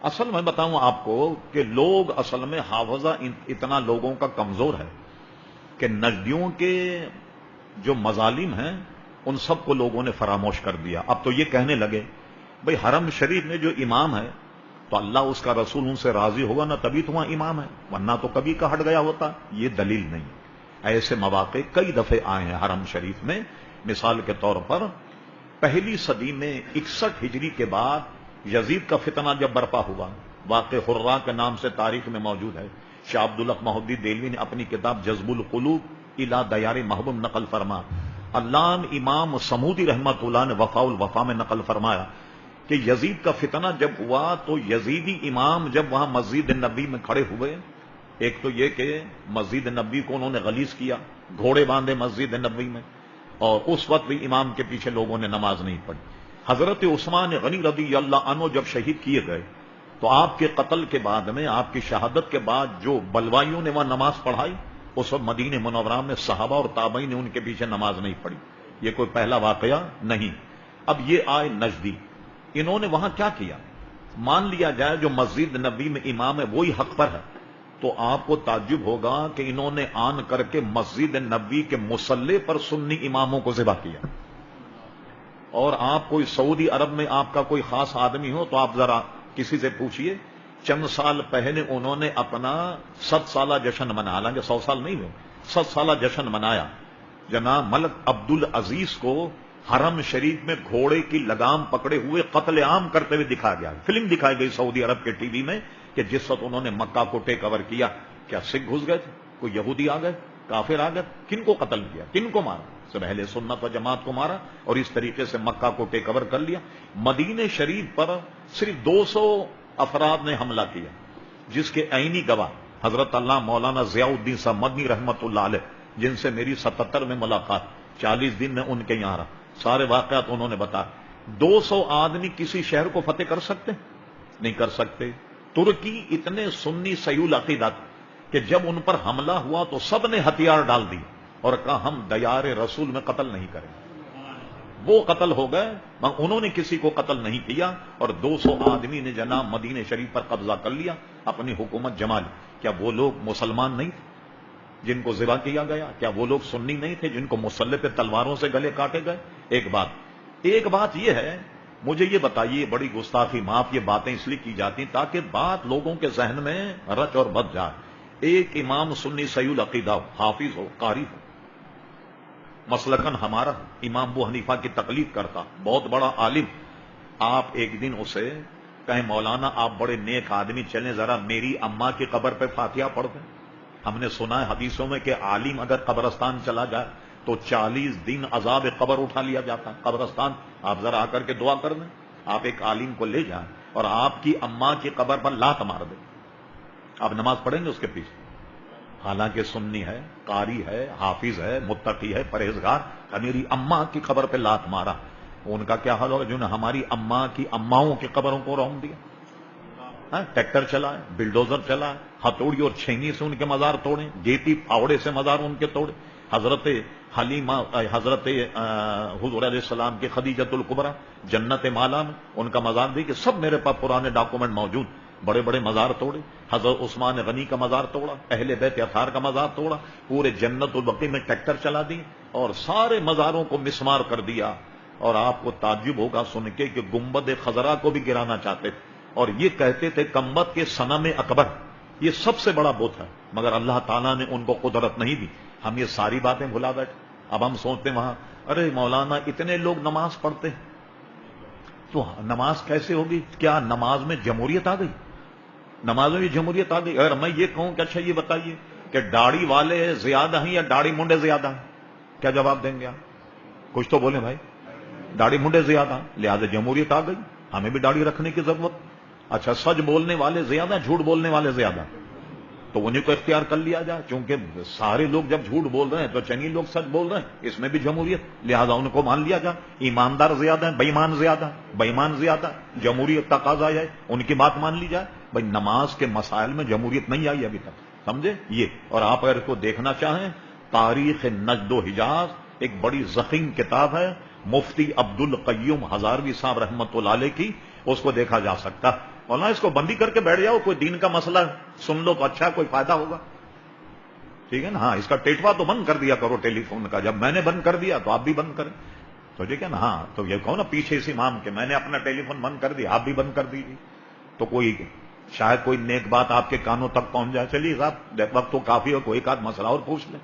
اصل میں بتاؤں آپ کو کہ لوگ اصل میں حافظہ اتنا لوگوں کا کمزور ہے کہ نجدیوں کے جو مظالم ہیں ان سب کو لوگوں نے فراموش کر دیا. اب تو یہ کہنے لگے بھئی حرم شریف میں جو امام ہے تو اللہ اس کا رسول ان سے راضی ہوگا نا تبھی تو وہاں امام ہے، ورنہ تو کبھی کا ہٹ گیا ہوتا. یہ دلیل نہیں. ایسے مواقع کئی دفعے آئے ہیں حرم شریف میں. مثال کے طور پر پہلی صدی میں 61 ہجری کے بعد یزید کا فتنہ جب برپا ہوا، واقع حرہ کے نام سے تاریخ میں موجود ہے. شاہ عبدالحق محدث دہلوی نے اپنی کتاب جذب القلوب الی دیار محبوب نقل فرما. علامہ امام سمودی رحمۃ اللہ نے وفاء الوفا میں نقل فرمایا کہ یزید کا فتنہ جب ہوا تو یزیدی امام جب وہاں مسجد نبی میں کھڑے ہوئے، ایک تو یہ کہ مسجد نبی کو انہوں نے غلیظ کیا، گھوڑے باندھے مسجد نبی میں، اور اس وقت بھی امام کے پیچھے لوگوں نے نماز نہیں پڑھی. حضرت عثمان غنی رضی اللہ عنہ جب شہید کیے گئے تو آپ کے قتل کے بعد میں، آپ کی شہادت کے بعد جو بلوائیوں نے وہاں نماز پڑھائی، اس وقت مدینہ منورہ میں صحابہ اور تابعین نے ان کے پیچھے نماز نہیں پڑھی. یہ کوئی پہلا واقعہ نہیں. اب یہ آئے نجدی، انہوں نے وہاں کیا کیا؟ مان لیا جائے جو مسجد نبی میں امام ہے وہی حق پر ہے، تو آپ کو تعجب ہوگا کہ انہوں نے آن کر کے مسجد نبی کے مصلی پر سنی اماموں کو ذبح کیا. اور آپ کوئی سعودی عرب میں آپ کا کوئی خاص آدمی ہو تو آپ ذرا کسی سے پوچھئے، چند سال پہلے انہوں نے اپنا 100 سالہ جشن منایا، حالانکہ 100 سال نہیں ہوئے، 100 سالہ جشن منایا. جناب ملک عبد العزیز کو حرم شریف میں گھوڑے کی لگام پکڑے ہوئے قتل عام کرتے ہوئے دکھایا گیا. فلم دکھائی گئی سعودی عرب کے ٹی وی میں کہ جس وقت انہوں نے مکہ کو ٹیک اوور کیا، کیا سکھ گھس گئے تھے، کوئی یہودی آ گئے، کافر آ گئے، کن کو قتل کیا، کن کو مارا؟ سب اہل سنت و جماعت کو مارا اور اس طریقے سے مکہ کو ٹیک اوور کر لیا. مدینہ شریف پر صرف 200 افراد نے حملہ کیا، جس کے عینی گواہ حضرت اللہ مولانا ضیاء الدین صاحب مدنی رحمت اللہ علیہ، جن سے میری 77 میں ملاقات، 40 دن میں ان کے یہاں رہا، سارے واقعات انہوں نے بتایا. 200 آدمی کسی شہر کو فتح کر سکتے؟ نہیں کر سکتے. ترکی اتنے سنی سیول عقیدت کہ جب ان پر حملہ ہوا تو سب نے ہتھیار ڈال دی اور کہا ہم دیار رسول میں قتل نہیں کریں. وہ قتل ہو گئے، انہوں نے کسی کو قتل نہیں کیا، اور 200 آدمی نے جناب مدینہ شریف پر قبضہ کر لیا، اپنی حکومت جما لی. کیا وہ لوگ مسلمان نہیں تھے جن کو ذبح کیا گیا؟ کیا وہ لوگ سنی نہیں تھے جن کو مسلح پہ تلواروں سے گلے کاٹے گئے؟ ایک بات یہ ہے، مجھے یہ بتائیے، بڑی گستاخی، معاف، یہ باتیں اس لیے کی جاتی ہیں تاکہ بات لوگوں کے ذہن میں رچ اور بس جائے. ایک امام سنی سیول عقیدہ ہو، حافظ ہو، قاری ہو، مسلکن ہمارا امام ابو حنیفہ کی تقلید کرتا، بہت بڑا عالم، آپ ایک دن اسے کہیں مولانا آپ بڑے نیک آدمی، چلیں ذرا میری اماں کی قبر پہ فاتحہ پڑھ دیں. ہم نے سنا ہے حدیثوں میں کہ عالم اگر قبرستان چلا جائے تو 40 دن عذاب قبر اٹھا لیا جاتا ہے. قبرستان آپ ذرا آ کر کے دعا کر دیں، آپ ایک عالم کو لے جائیں اور آپ کی اماں کی قبر پر لات مار دیں، آپ نماز پڑھیں گے اس کے پیچھے؟ حالانکہ سنی ہے، قاری ہے، حافظ ہے، متقی ہے، پرہیزگار، میری اماں کی قبر پہ لات مارا. ان کا کیا حال ہوگا جنہوں نے ہماری اماں کی اماؤں کی قبروں کو رون دیا؟ ٹریکٹر چلائے، بلڈوزر چلائے، ہتھوڑی اور چھینی سے ان کے مزار توڑے، گیتی پھاوڑے سے مزار ان کے توڑے. حضرت حلیمہ، حضرت حضور علیہ السلام کی خدیجۃ الکبریٰ جنت مالا میں ان کا مزار دیکھیے، سب میرے پاس پرانے ڈاکومنٹ موجود. بڑے بڑے مزار توڑے، حضرت عثمان غنی کا مزار توڑا، اہل بیت اطہار کا مزار توڑا، پورے جنت البقیع میں ٹریکٹر چلا دی اور سارے مزاروں کو مسمار کر دیا. اور آپ کو تعجب ہوگا سن کے کہ گنبد خضرا کو بھی گرانا چاہتے تھے اور یہ کہتے تھے کمبت کے صنم اکبر یہ سب سے بڑا بت ہے، مگر اللہ تعالیٰ نے ان کو قدرت نہیں دی. ہم یہ ساری باتیں بھلا بیٹھے. اب ہم سوچتے ہیں وہاں ارے مولانا اتنے لوگ نماز پڑھتے ہیں تو نماز کیسے ہوگی؟ کیا نماز میں جمہوریت آ گئی؟ نماز میں بھی جمہوریت آ گئی؟ اگر میں یہ کہوں کہ اچھا یہ بتائیے کہ داڑھی والے زیادہ ہیں یا داڑھی منڈے زیادہ ہیں، کیا جواب دیں گے آپ؟ کچھ تو بولیں بھائی. داڑھی منڈے زیادہ ہیں لہذا جمہوریت آ گئی، ہمیں بھی داڑھی رکھنے کی ضرورت. اچھا سچ بولنے والے زیادہ، جھوٹ بولنے والے زیادہ، تو انہیں کو اختیار کر لیا جائے، چونکہ سارے لوگ جب جھوٹ بول رہے ہیں تو چند لوگ سچ بول رہے ہیں، اس میں بھی جمہوریت، لہذا ان کو مان لیا جائے. ایماندار زیادہ ہیں، بے ایمان زیادہ، بے ایمان زیادہ، جمہوریت تقاضا ہے ان کی بات مان لی جائے. بھائی نماز کے مسائل میں جمہوریت نہیں آئی ابھی تک، سمجھے یہ. اور آپ اگر کو دیکھنا چاہیں تاریخ نجد و حجاز ایک بڑی ضخیم کتاب ہے، مفتی عبد القیوم ہزاروی صاحب رحمت اللہ علیہ کی، اس کو دیکھا جا سکتا. مولانا اس کو بند ہی کر کے بیٹھ جاؤ، کوئی دین کا مسئلہ سن لو تو اچھا، کوئی فائدہ ہوگا، ٹھیک ہے نا؟ ہاں اس کا ٹیٹوا تو بند کر دیا کرو ٹیلی فون کا، جب میں نے بند کر دیا تو آپ بھی بند کریں، تو ٹھیک ہے نا؟ ہاں تو یہ کہو نا پیچھے اس امام کے میں نے اپنا ٹیلی فون بند کر دیا، آپ بھی بند کر دیجیے، تو کوئی شاید کوئی نیک بات آپ کے کانوں تک پہنچ جائے۔ چلیے صاحب وقت تو کافی ہو، کوئی ایک آدھ مسئلہ اور پوچھ لیں۔